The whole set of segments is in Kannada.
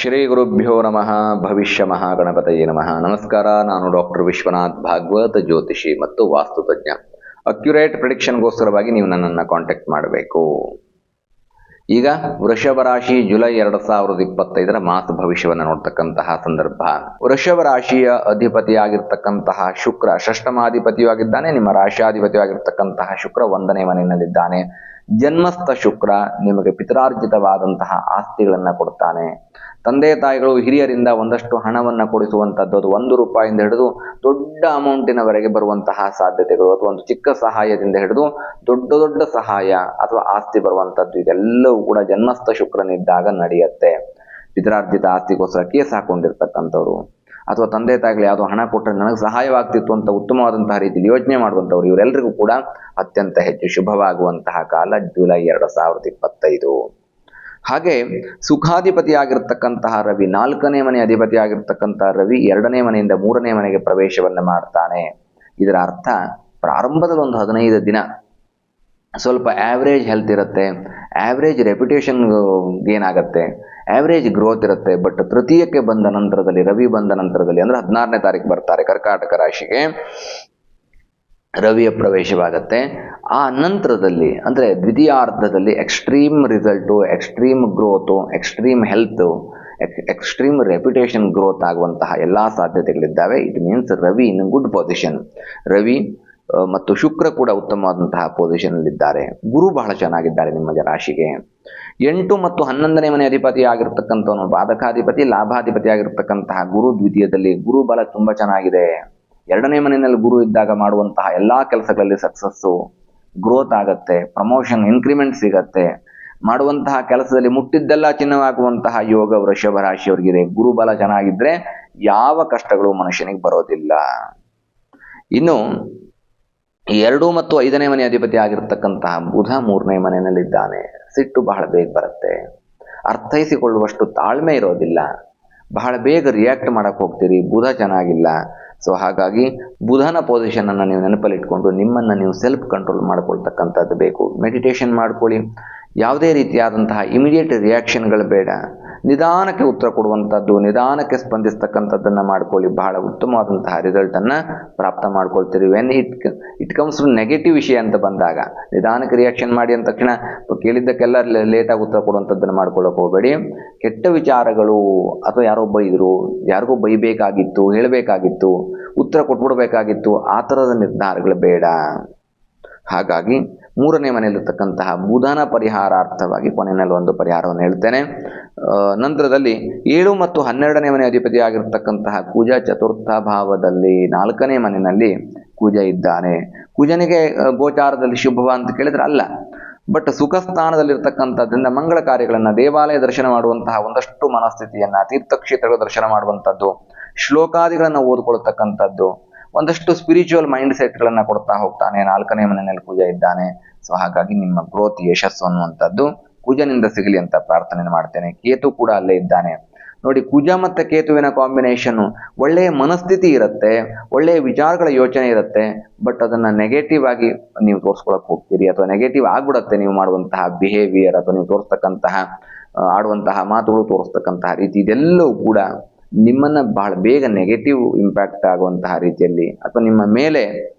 ಶ್ರೀ ಗುರುಭ್ಯೋ ನಮಃ. ಭವಿಷ್ಯ ಮಹಾಗಣಪತಯೇ ನಮಃ. ನಮಸ್ಕಾರ. ನಾನು ಡಾಕ್ಟರ್ ವಿಶ್ವನಾಥ್ ಭಾಗವತ್, ಜ್ಯೋತಿಷಿ ಮತ್ತು ವಾಸ್ತುತಜ್ಞ. ಅಕ್ಯುರೇಟ್ ಪ್ರಿಡಿಕ್ಷನ್ಗೋಸ್ಕರವಾಗಿ ನೀವು ನನ್ನನ್ನು ಕಾಂಟ್ಯಾಕ್ಟ್ ಮಾಡಬೇಕು. ಈಗ ವೃಷಭ ರಾಶಿ ಜುಲೈ 2025 ಮಾಸ ಭವಿಷ್ಯವನ್ನು ನೋಡ್ತಕ್ಕಂತಹ ಸಂದರ್ಭ. ವೃಷಭ ರಾಶಿಯ ಅಧಿಪತಿಯಾಗಿರ್ತಕ್ಕಂತಹ ಶುಕ್ರ ಷಷ್ಠಮಾಧಿಪತಿಯಾಗಿದ್ದಾನೆ. ನಿಮ್ಮ ರಾಶಿಯಾಧಿಪತಿಯಾಗಿರ್ತಕ್ಕಂತಹ ಶುಕ್ರ 1ನೇ ಮನೆಯಲ್ಲಿದ್ದಾನೆ. ಜನ್ಮಸ್ಥ ಶುಕ್ರ ನಿಮಗೆ ಪಿತರಾರ್ಜಿತವಾದಂತಹ ಆಸ್ತಿಗಳನ್ನು ಕೊಡ್ತಾನೆ. ತಂದೆ ತಾಯಿಗಳು ಹಿರಿಯರಿಂದ ಒಂದಷ್ಟು ಹಣವನ್ನು ಕೊಡಿಸುವಂಥದ್ದು, ಅದು 1 ರೂಪಾಯಿಂದ ಹಿಡಿದು ದೊಡ್ಡ ಅಮೌಂಟಿನವರೆಗೆ ಬರುವಂತಹ ಸಾಧ್ಯತೆಗಳು, ಅಥವಾ ಒಂದು ಚಿಕ್ಕ ಸಹಾಯದಿಂದ ಹಿಡಿದು ದೊಡ್ಡ ದೊಡ್ಡ ಸಹಾಯ ಅಥವಾ ಆಸ್ತಿ ಬರುವಂಥದ್ದು, ಇದೆಲ್ಲವೂ ಕೂಡ ಜನ್ಮಸ್ಥ ಶುಕ್ರನಿದ್ದಾಗ ನಡೆಯುತ್ತೆ. ಪಿತರಾರ್ಜಿತ ಆಸ್ತಿಗೋಸ್ಕರ ಕೇಸ್ ಹಾಕೊಂಡಿರ್ತಕ್ಕಂಥವ್ರು, ಅಥವಾ ತಂದೆ ತಾಯಿಗಳು ಯಾವುದೋ ಹಣ ಕೊಟ್ಟರೆ ನನಗೆ ಸಹಾಯವಾಗ್ತಿತ್ತು ಅಂತ ಉತ್ತಮವಾದಂತಹ ರೀತಿಯಲ್ಲಿ ಯೋಚನೆ ಮಾಡುವಂಥವ್ರು, ಇವರೆಲ್ಲರಿಗೂ ಕೂಡ ಅತ್ಯಂತ ಹೆಚ್ಚು ಶುಭವಾಗುವಂತಹ ಕಾಲ ಜುಲೈ 2025. ಹಾಗೆ ಸುಖಾಧಿಪತಿಯಾಗಿರ್ತಕ್ಕಂತಹ ರವಿ, 4ನೇ ಮನೆ ಅಧಿಪತಿಯಾಗಿರ್ತಕ್ಕಂತಹ ರವಿ 2ನೇ ಮನೆಯಿಂದ 3ನೇ ಮನೆಗೆ ಪ್ರವೇಶವನ್ನು ಮಾಡ್ತಾನೆ. ಇದರ ಅರ್ಥ ಪ್ರಾರಂಭದಲ್ಲಿ ಒಂದು 15 ದಿನ ಸ್ವಲ್ಪ ಆವ್ರೇಜ್ ಹೆಲ್ತ್ ಇರುತ್ತೆ, ಆವ್ರೇಜ್ ರೆಪ್ಯುಟೇಷನ್ ಗೇನ್ ಆಗುತ್ತೆ, ಆವ್ರೇಜ್ ಗ್ರೋತ್ ಇರುತ್ತೆ. ಬಟ್ ತೃತೀಯಕ್ಕೆ ಬಂದ ನಂತರದಲ್ಲಿ, ರವಿ ಬಂದ ನಂತರದಲ್ಲಿ, ಅಂದರೆ 16ನೇ ತಾರೀಕು ಬರ್ತಾರೆ ಕರ್ಕಾಟಕ ರಾಶಿಗೆ, ರವಿಯ ಪ್ರವೇಶವಾಗತ್ತೆ. ಆ ನಂತರದಲ್ಲಿ ಅಂದರೆ ದ್ವಿತೀಯಾರ್ಧದಲ್ಲಿ extreme result, extreme growth, extreme health, extreme reputation growth ಆಗುವಂತಹ ಎಲ್ಲ ಸಾಧ್ಯತೆಗಳಿದ್ದಾವೆ. It means Ravi in good position. Ravi ಮತ್ತು ಶುಕ್ರ ಕೂಡ ಉತ್ತಮವಾದಂತಹ ಪೊಸಿಷನ್ನಲ್ಲಿದ್ದಾರೆ. ಗುರು ಬಹಳ ಚೆನ್ನಾಗಿದ್ದಾರೆ ನಿಮ್ಮ ರಾಶಿಗೆ. 8 ಮತ್ತು 11ನೇ ಮನೆ ಅಧಿಪತಿ ಆಗಿರ್ತಕ್ಕಂಥವನು ಬಾಧಕಾಧಿಪತಿ, ಲಾಭಾಧಿಪತಿ ಆಗಿರ್ತಕ್ಕಂತಹ ಗುರು ದ್ವಿತೀಯದಲ್ಲಿ. ಗುರು ಬಲ ತುಂಬ ಚೆನ್ನಾಗಿದೆ. 2ನೇ ಮನೆಯಲ್ಲಿ ಗುರು ಇದ್ದಾಗ ಮಾಡುವಂತಹ ಎಲ್ಲ ಕೆಲಸಗಳಲ್ಲಿ ಸಕ್ಸಸ್ಸು, ಗ್ರೋತ್ ಆಗತ್ತೆ, ಪ್ರಮೋಷನ್, ಇನ್ಕ್ರಿಮೆಂಟ್ ಸಿಗತ್ತೆ. ಮಾಡುವಂತಹ ಕೆಲಸದಲ್ಲಿ ಮುಟ್ಟಿದ್ದೆಲ್ಲ ಚಿನ್ನವಾಗುವಂತಹ ಯೋಗ ವೃಷಭ ರಾಶಿಯವರಿಗಿದೆ. ಗುರು ಬಲ ಚೆನ್ನಾಗಿದ್ರೆ ಯಾವ ಕಷ್ಟಗಳು ಮನುಷ್ಯನಿಗೆ ಬರೋದಿಲ್ಲ. ಇನ್ನು 2 ಮತ್ತು 5ನೇ ಮನೆ ಅಧಿಪತಿ ಆಗಿರ್ತಕ್ಕಂತಹ ಬುಧ 3ನೇ ಮನೆಯಲ್ಲಿದ್ದಾನೆ. ಸಿಟ್ಟು ಬಹಳ ಬೇಗ ಬರುತ್ತೆ, ಅರ್ಥೈಸಿಕೊಳ್ಳುವಷ್ಟು ತಾಳ್ಮೆ ಇರೋದಿಲ್ಲ, ಬಹಳ ಬೇಗ ರಿಯಾಕ್ಟ್ ಮಾಡಕ್ಕೆ ಹೋಗ್ತೀರಿ. ಬುಧ ಚೆನ್ನಾಗಿಲ್ಲ. ಸೊ ಹಾಗಾಗಿ ಬುಧನ ಪೊಸಿಷನನ್ನು ನೀವು ನೆನಪಲ್ಲಿಟ್ಕೊಂಡು ನಿಮ್ಮನ್ನು ನೀವು ಸೆಲ್ಫ್ ಕಂಟ್ರೋಲ್ ಮಾಡ್ಕೊಳ್ತಕ್ಕಂಥದ್ದು ಬೇಕು. ಮೆಡಿಟೇಷನ್ ಮಾಡ್ಕೊಳ್ಳಿ. ಯಾವುದೇ ರೀತಿಯಾದಂತಹ ಇಮಿಡಿಯೇಟ್ ರಿಯಾಕ್ಷನ್ಗಳು ಬೇಡ. ನಿಧಾನಕ್ಕೆ ಉತ್ತರ ಕೊಡುವಂಥದ್ದು, ನಿಧಾನಕ್ಕೆ ಸ್ಪಂದಿಸ್ತಕ್ಕಂಥದ್ದನ್ನು ಮಾಡ್ಕೊಳ್ಳಿ. ಬಹಳ ಉತ್ತಮವಾದಂತಹ ರಿಸಲ್ಟನ್ನು ಪ್ರಾಪ್ತ ಮಾಡ್ಕೊಳ್ತೀರಿ. When it comes to negative ವಿಷಯ ಅಂತ ಬಂದಾಗ ನಿಧಾನಕ್ಕೆ ರಿಯಾಕ್ಷನ್ ಮಾಡಿ ಅಂದ ತಕ್ಷಣ ಕೇಳಿದ್ದಕ್ಕೆಲ್ಲ ಲೇಟಾಗಿ ಉತ್ತರ ಕೊಡುವಂಥದ್ದನ್ನು ಮಾಡ್ಕೊಳ್ಳೋಕೆ ಹೋಗಬೇಡಿ. ಕೆಟ್ಟ ವಿಚಾರಗಳು ಅಥವಾ ಯಾರೋ ಬೈದರು, ಯಾರಿಗೋ ಬೈಬೇಕಾಗಿತ್ತು, ಹೇಳಬೇಕಾಗಿತ್ತು, ಉತ್ತರ ಕೊಟ್ಬಿಡ್ಬೇಕಾಗಿತ್ತು, ಆ ಥರದ ನಿರ್ಧಾರಗಳು ಬೇಡ. ಹಾಗಾಗಿ 3ನೇ ಮನೆಯಲ್ಲಿರ್ತಕ್ಕಂತಹ ಬುಧನ ಪರಿಹಾರಾರ್ಥವಾಗಿ ಕೊನೆಯಲ್ಲಿ ಒಂದು ಪರಿಹಾರವನ್ನು ಹೇಳ್ತೇನೆ. ನಂತರದಲ್ಲಿ 7 ಮತ್ತು 12ನೇ ಮನೆ ಅಧಿಪತಿ ಆಗಿರ್ತಕ್ಕಂತಹ ಕುಜ 4ಥ ಭಾವದಲ್ಲಿ 4ನೇ ಮನೆಯಲ್ಲಿ ಕುಜ ಇದ್ದಾನೆ. ಕುಜನಿಗೆ ಗೋಚಾರದಲ್ಲಿ ಶುಭವ ಅಂತ ಕೇಳಿದ್ರೆ ಅಲ್ಲ, ಬಟ್ ಸುಖ ಸ್ಥಾನದಲ್ಲಿರ್ತಕ್ಕಂಥದ್ರಿಂದ ಮಂಗಳ ಕಾರ್ಯಗಳನ್ನು, ದೇವಾಲಯ ದರ್ಶನ ಮಾಡುವಂತಹ ಒಂದಷ್ಟು ಮನಸ್ಥಿತಿಯನ್ನು, ತೀರ್ಥಕ್ಷೇತ್ರಗಳ ದರ್ಶನ ಮಾಡುವಂಥದ್ದು, ಶ್ಲೋಕಾದಿಗಳನ್ನು ಓದ್ಕೊಳ್ತಕ್ಕಂಥದ್ದು, ಒಂದಷ್ಟು ಸ್ಪಿರಿಚುವಲ್ ಮೈಂಡ್ ಸೆಟ್ಗಳನ್ನು ಕೊಡ್ತಾ ಹೋಗ್ತಾನೆ. 4ನೇ ಮನೆಯಲ್ಲಿ ಕುಜ ಇದ್ದಾನೆ. ಸೊ ಹಾಗಾಗಿ ನಿಮ್ಮ ಗ್ರೋತ್, ಯಶಸ್ಸು ಅನ್ನುವಂಥದ್ದು ಕುಜನಿಂದ ಸಿಗಲಿ ಅಂತ ಪ್ರಾರ್ಥನೆ ಮಾಡ್ತೇನೆ. ಕೇತು ಕೂಡ ಅಲ್ಲೇ ಇದ್ದಾನೆ. ನೋಡಿ, ಕುಜ ಮತ್ತು ಕೇತುವಿನ ಕಾಂಬಿನೇಷನ್ನು ಒಳ್ಳೆಯ ಮನಸ್ಥಿತಿ ಇರುತ್ತೆ, ಒಳ್ಳೆಯ ವಿಚಾರಗಳ ಯೋಚನೆ ಇರುತ್ತೆ. ಬಟ್ ಅದನ್ನು ನೆಗೆಟಿವ್ ಆಗಿ ನೀವು ತೋರಿಸ್ಕೊಳಕ್ಕೆ ಹೋಗ್ತೀರಿ, ಅಥವಾ ನೆಗೆಟಿವ್ ಆಗ್ಬಿಡುತ್ತೆ ನೀವು ಮಾಡುವಂತಹ ಬಿಹೇವಿಯರ್, ಅಥವಾ ನೀವು ತೋರಿಸ್ತಕ್ಕಂತಹ ಆಡುವಂತಹ ಮಾತುಗಳು, ತೋರಿಸ್ತಕ್ಕಂತಹ ರೀತಿ, ಇದೆಲ್ಲವೂ ಕೂಡ ನಿಮ್ಮನ್ನು ಬಹಳ ಬೇಗ ನೆಗೆಟಿವ್ ಇಂಪ್ಯಾಕ್ಟ್ ಆಗುವಂತಹ ರೀತಿಯಲ್ಲಿ, ಅಥವಾ ನಿಮ್ಮ ಮೇಲೆ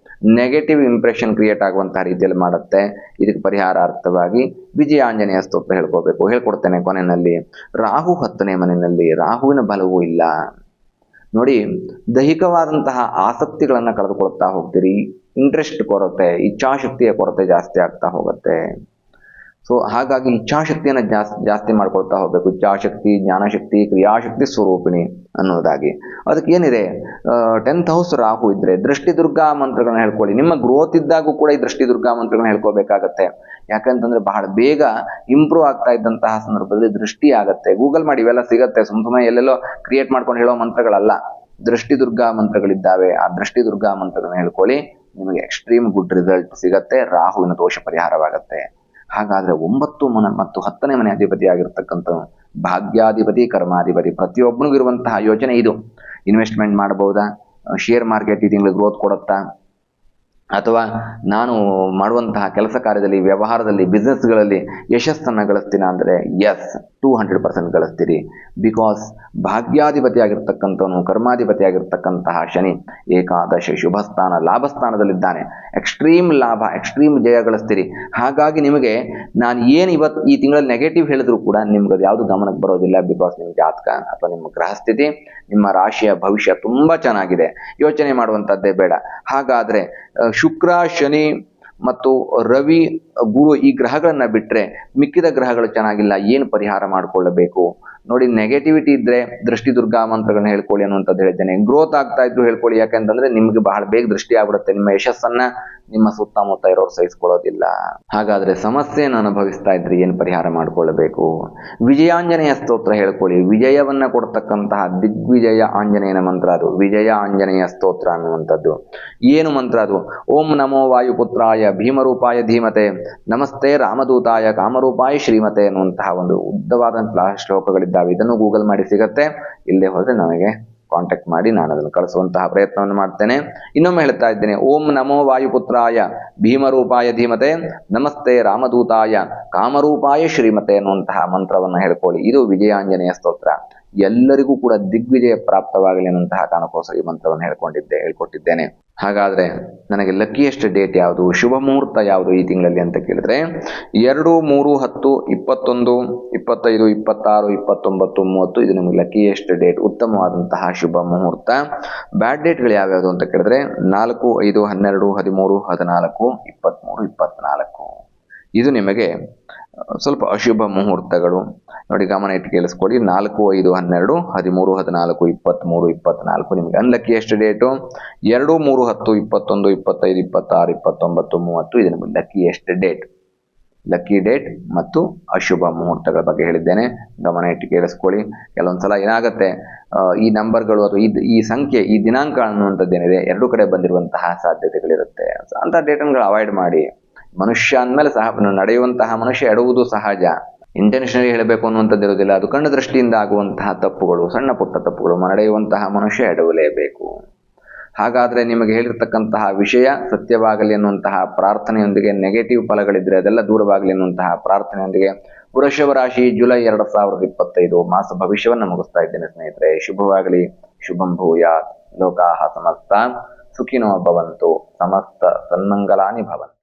ನೆಗೆಟಿವ್ ಇಂಪ್ರೆಷನ್ ಕ್ರಿಯೇಟ್ ಆಗುವಂತಹ ರೀತಿಯಲ್ಲಿ ಮಾಡುತ್ತೆ. ಇದಕ್ಕೆ ಪರಿಹಾರಾರ್ಥವಾಗಿ ವಿಜಯಾಂಜನೇಯ ಸ್ತೋತ್ರ ಹೇಳ್ಕೊಡ್ತೇನೆ ಕೊನೆಯಲ್ಲಿ. ರಾಹು 10ನೇ ಮನೆಯಲ್ಲಿ, ರಾಹುವಿನ ಬಲವೂ ಇಲ್ಲ. ನೋಡಿ, ದೈಹಿಕವಾದಂತಹ ಆಸಕ್ತಿಗಳನ್ನು ಕಳೆದುಕೊಳ್ತಾ ಹೋಗ್ತೀರಿ. ಇಂಟ್ರೆಸ್ಟ್ ಕೊರತೆ, ಇಚ್ಛಾಶಕ್ತಿಯ ಕೊರತೆ ಜಾಸ್ತಿ ಆಗ್ತಾ ಹೋಗುತ್ತೆ. ಸೊ ಹಾಗಾಗಿ ಇಚ್ಛಾಶಕ್ತಿಯನ್ನು ಜಾಸ್ತಿ ಮಾಡ್ಕೊಳ್ತಾ ಹೋಗಬೇಕು. ಇಚ್ಛಾಶಕ್ತಿ, ಜ್ಞಾನಶಕ್ತಿ, ಕ್ರಿಯಾಶಕ್ತಿ ಸ್ವರೂಪಿಣಿ ಅನ್ನೋದಾಗಿ. ಅದಕ್ಕೆ ಏನಿದೆ, 10th ಹೌಸ್ ರಾಹು ಇದ್ದರೆ ದೃಷ್ಟಿ ದುರ್ಗಾ ಮಂತ್ರಗಳನ್ನ ಹೇಳ್ಕೊಳ್ಳಿ. ನಿಮ್ಮ ಗ್ರೋತ್ ಇದ್ದಾಗೂ ಕೂಡ ಈ ದೃಷ್ಟಿ ದುರ್ಗಾ ಮಂತ್ರಗಳನ್ನ ಹೇಳ್ಕೋಬೇಕಾಗತ್ತೆ. ಯಾಕಂತಂದ್ರೆ ಬಹಳ ಬೇಗ ಇಂಪ್ರೂವ್ ಆಗ್ತಾ ಇದ್ದಂತಹ ಸಂದರ್ಭದಲ್ಲಿ ದೃಷ್ಟಿ ಆಗತ್ತೆ. ಗೂಗಲ್ ಮಾಡಿ, ಇವೆಲ್ಲ ಸಿಗತ್ತೆ. ಸುಮ್ಮನೆ ಎಲ್ಲೆಲ್ಲೋ ಕ್ರಿಯೇಟ್ ಮಾಡ್ಕೊಂಡು ಹೇಳೋ ಮಂತ್ರಗಳಲ್ಲ, ದೃಷ್ಟಿ ದುರ್ಗಾ ಮಂತ್ರಗಳಿದ್ದಾವೆ. ಆ ದೃಷ್ಟಿ ದುರ್ಗಾ ಮಂತ್ರಗಳನ್ನ ಹೇಳ್ಕೊಳ್ಳಿ, ನಿಮಗೆ ಎಕ್ಸ್ಟ್ರೀಮ್ ಗುಡ್ ರಿಸಲ್ಟ್ ಸಿಗತ್ತೆ. ರಾಹುವಿನ ದೋಷ ಪರಿಹಾರವಾಗತ್ತೆ. ಹಾಗಾದರೆ 9 ಮತ್ತು 10ನೇ ಮನೆ ಅಧಿಪತಿ ಆಗಿರ್ತಕ್ಕಂಥ ಭಾಗ್ಯಾಧಿಪತಿ, ಕರ್ಮಾಧಿಪತಿ, ಪ್ರತಿಯೊಬ್ಬನಿಗೂ ಇರುವಂತಹ ಯೋಚನೆ ಇದು. ಇನ್ವೆಸ್ಟ್ಮೆಂಟ್ ಮಾಡಬಹುದಾ? ಶೇರ್ ಮಾರ್ಕೆಟ್ ಈ ತಿಂಗಳು ಗ್ರೋತ್ ಕೊಡುತ್ತಾ? ಅಥವಾ ನಾನು ಮಾಡುವಂತಹ ಕೆಲಸ ಕಾರ್ಯದಲ್ಲಿ, ವ್ಯವಹಾರದಲ್ಲಿ, ಬಿಸ್ನೆಸ್ಗಳಲ್ಲಿ ಯಶಸ್ಸನ್ನು ಗಳಿಸ್ತೀನ ಅಂದರೆ ಎಸ್, 200% ಗಳಿಸ್ತೀರಿ. ಬಿಕಾಸ್ ಭಾಗ್ಯಾಧಿಪತಿ ಆಗಿರ್ತಕ್ಕಂಥವನು, ಕರ್ಮಾಧಿಪತಿ ಆಗಿರ್ತಕ್ಕಂತಹ ಶನಿ ಏಕಾದಶ ಶುಭಸ್ಥಾನ ಲಾಭಸ್ಥಾನದಲ್ಲಿದ್ದಾನೆ. ಎಕ್ಸ್ಟ್ರೀಮ್ ಲಾಭ, ಎಕ್ಸ್ಟ್ರೀಮ್ ಜಯ ಗಳಿಸ್ತೀರಿ. ಹಾಗಾಗಿ ನಿಮಗೆ ನಾನು ಏನು ಇವತ್ತು ಈ ತಿಂಗಳಲ್ಲಿ ನೆಗೆಟಿವ್ ಹೇಳಿದ್ರು ಕೂಡ ನಿಮ್ಗೆ ಅದು ಯಾವುದು ಗಮನಕ್ಕೆ ಬರೋದಿಲ್ಲ. ಬಿಕಾಸ್ ನಿಮ್ಮ ಜಾತಕ ಅಥವಾ ನಿಮ್ಮ ಗ್ರಹಸ್ಥಿತಿ, ನಿಮ್ಮ ರಾಶಿಯ ಭವಿಷ್ಯ ತುಂಬ ಚೆನ್ನಾಗಿದೆ, ಯೋಚನೆ ಮಾಡುವಂಥದ್ದೇ ಬೇಡ. ಹಾಗಾದರೆ ಶುಕ್ರ, ಶನಿ ಮತ್ತು ರವಿ, ಗುರು ಈ ಗ್ರಹಗಳನ್ನ ಬಿಟ್ಟರೆ ಮಿಕ್ಕಿದ ಗ್ರಹಗಳು ಚೆನ್ನಾಗಿಲ್ಲ. ಏನು ಪರಿಹಾರ ಮಾಡಿಕೊಳ್ಳಬೇಕು ನೋಡಿ. ನೆಗೆಟಿವಿಟಿ ಇದ್ದರೆ ದೃಷ್ಟಿ ದುರ್ಗಾ ಮಂತ್ರಗಳನ್ನ ಹೇಳ್ಕೊಳ್ಳಿ ಅನ್ನುವಂಥದ್ದು ಹೇಳಿದ್ದೇನೆ. ಗ್ರೋತ್ ಆಗ್ತಾ ಇದ್ರು ಹೇಳ್ಕೊಳ್ಳಿ, ಯಾಕಂತಂದ್ರೆ ನಿಮ್ಗೆ ಬಹಳ ಬೇಗ ದೃಷ್ಟಿ ಆಗ್ಬಿಡುತ್ತೆ. ನಿಮ್ಮ ಯಶಸ್ಸನ್ನ ನಿಮ್ಮ ಸುತ್ತಮುತ್ತ ಇರೋರು ಸಹಿಸ್ಕೊಳ್ಳೋದಿಲ್ಲ. ಹಾಗಾದ್ರೆ ಸಮಸ್ಯೆಯನ್ನು ಅನುಭವಿಸ್ತಾ ಇದ್ರೆ ಏನು ಪರಿಹಾರ ಮಾಡಿಕೊಳ್ಳಬೇಕು? ವಿಜಯಾಂಜನೇಯ ಸ್ತೋತ್ರ ಹೇಳ್ಕೊಳ್ಳಿ. ವಿಜಯವನ್ನ ಕೊಡ್ತಕ್ಕಂತಹ ದಿಗ್ವಿಜಯ ಆಂಜನೇಯನ ಮಂತ್ರ ಅದು, ವಿಜಯ ಆಂಜನೇಯ ಸ್ತೋತ್ರ ಅನ್ನುವಂಥದ್ದು. ಏನು ಮಂತ್ರ ಅದು? ಓಂ ನಮೋ ವಾಯುಪುತ್ರಾಯ ಭೀಮರೂಪಾಯ ಧೀಮತೆ, ನಮಸ್ತೆ ರಾಮದೂತಾಯ ಕಾಮರೂಪಾಯ ಶ್ರೀಮತೆ ಅನ್ನುವಂತಹ ಒಂದು ಉದ್ದವಾದಂತಹ ಶ್ಲೋಕಗಳಿದ್ದಾವೆ. ಇದನ್ನು ಗೂಗಲ್ ಮಾಡಿ ಸಿಗತ್ತೆ. ಇಲ್ಲದೆ ಹೋದ್ರೆ ನನಗೆ ಕಾಂಟ್ಯಾಕ್ಟ್ ಮಾಡಿ, ನಾನು ಅದನ್ನು ಕಳಿಸುವಂತಹ ಪ್ರಯತ್ನವನ್ನು ಮಾಡ್ತೇನೆ. ಇನ್ನೊಮ್ಮೆ ಹೇಳ್ತಾ ಇದ್ದೇನೆ, ಓಂ ನಮೋ ವಾಯುಪುತ್ರಾಯ ಭೀಮರೂಪಾಯ ಧೀಮತೆ, ನಮಸ್ತೆ ರಾಮದೂತಾಯ ಕಾಮರೂಪಾಯ ಶ್ರೀಮತೆ ಅನ್ನುವಂತಹ ಮಂತ್ರವನ್ನು ಹೇಳ್ಕೊಳ್ಳಿ. ಇದು ವಿಜಯಾಂಜನೇಯ ಸ್ತೋತ್ರ. ಎಲ್ಲರಿಗೂ ಕೂಡ ದಿಗ್ವಿಜಯ ಪ್ರಾಪ್ತವಾಗಲಿ ಅನ್ನುವಂತಹ ಕಾರಣಕ್ಕೋಸ್ಕರ ಈ ಮಂತ್ರವನ್ನು ಹೇಳ್ಕೊಟ್ಟಿದ್ದೇನೆ. ಹಾಗಾದ್ರೆ ನನಗೆ ಲಕ್ಕಿಯೆಸ್ಟ್ ಡೇಟ್ ಯಾವುದು, ಶುಭ ಮುಹೂರ್ತ ಯಾವುದು ಈ ತಿಂಗಳಲ್ಲಿ ಅಂತ ಕೇಳಿದ್ರೆ 2, 3, 10, 21, 25, 26, 29, 30 ಇದು ನಿಮಗೆ ಲಕ್ಕಿಯೆಸ್ಟ್ ಡೇಟ್, ಉತ್ತಮವಾದಂತಹ ಶುಭ ಮುಹೂರ್ತ. ಬ್ಯಾಡ್ ಡೇಟ್ಗಳು ಯಾವ್ಯಾವುದು ಅಂತ ಕೇಳಿದ್ರೆ 4, 5, 12, 13, 14, 23, 24 ಇದು ನಿಮಗೆ ಸ್ವಲ್ಪ ಅಶುಭ ಮುಹೂರ್ತಗಳು. ನೋಡಿ, ಗಮನ ಇಟ್ಟು ಕೇಳಿಸ್ಕೊಳ್ಳಿ. 4, 5, 12, 13, 14, 23, 24 ನಿಮಗೆ ಅನ್ಲಕ್ಕಿಯೆಸ್ಟ್ ಡೇಟು. 2, 3, 10, 21, 25, 26, 29, 30 ಇದು ನಿಮಗೆ ಲಕ್ಕಿಯೆಸ್ಟ್ ಡೇಟ್. ಲಕ್ಕಿ ಡೇಟ್ ಮತ್ತು ಅಶುಭ ಮುಹೂರ್ತಗಳ ಬಗ್ಗೆ ಹೇಳಿದ್ದೇನೆ, ಗಮನ ಇಟ್ಟು ಕೇಳಿಸ್ಕೊಳ್ಳಿ. ಕೆಲವೊಂದ್ಸಲ ಏನಾಗುತ್ತೆ, ಈ ನಂಬರ್ಗಳು ಅಥವಾ ಈ ಸಂಖ್ಯೆ, ಈ ದಿನಾಂಕ ಅನ್ನುವಂಥದ್ದೇನಿದೆ ಎರಡೂ ಕಡೆ ಬಂದಿರುವಂತಹ ಸಾಧ್ಯತೆಗಳಿರುತ್ತೆ. ಅಂತ ಡೇಟನ್ಗಳು ಅವಾಯ್ಡ್ ಮಾಡಿ. ಮನುಷ್ಯ ಅಂದಮೇಲೆ ಸಹ ನಡೆಯುವಂತಹ ಮನುಷ್ಯ ಎಡುವುದು ಸಹಜ. ಇಂಟೆನ್ಷನಲಿ ಹೇಳಬೇಕು ಅನ್ನುವಂಥದ್ದು ಇರೋದಿಲ್ಲ. ಅದು ಕಣ್ಣು ದೃಷ್ಟಿಯಿಂದ ಆಗುವಂತಹ ತಪ್ಪುಗಳು, ಸಣ್ಣ ಪುಟ್ಟ ತಪ್ಪುಗಳು. ನಡೆಯುವಂತಹ ಮನುಷ್ಯ ಎಡವಲೇಬೇಕು. ಹಾಗಾದ್ರೆ ನಿಮಗೆ ಹೇಳಿರ್ತಕ್ಕಂತಹ ವಿಷಯ ಸತ್ಯವಾಗಲಿ ಅನ್ನುವಂತಹ ಪ್ರಾರ್ಥನೆಯೊಂದಿಗೆ, ನೆಗೆಟಿವ್ ಫಲಗಳಿದ್ರೆ ಅದೆಲ್ಲ ದೂರವಾಗಲಿ ಅನ್ನುವಂತಹ ಪ್ರಾರ್ಥನೆಯೊಂದಿಗೆ ವೃಷಭ ರಾಶಿ ಜುಲೈ 2025 ಮಾಸ ಭವಿಷ್ಯವನ್ನು ಮುಗಿಸ್ತಾ ಇದ್ದೇನೆ ಸ್ನೇಹಿತರೆ. ಶುಭವಾಗಲಿ. ಶುಭಂ ಭೂಯಾತ್. ಲೋಕಾಹ ಸಮಸ್ತ ಸುಖಿನೋ ಭವಂತು. ಸಮಸ್ತ ಸನ್ಮಂಗಲಾನಿ ಭವಂತು.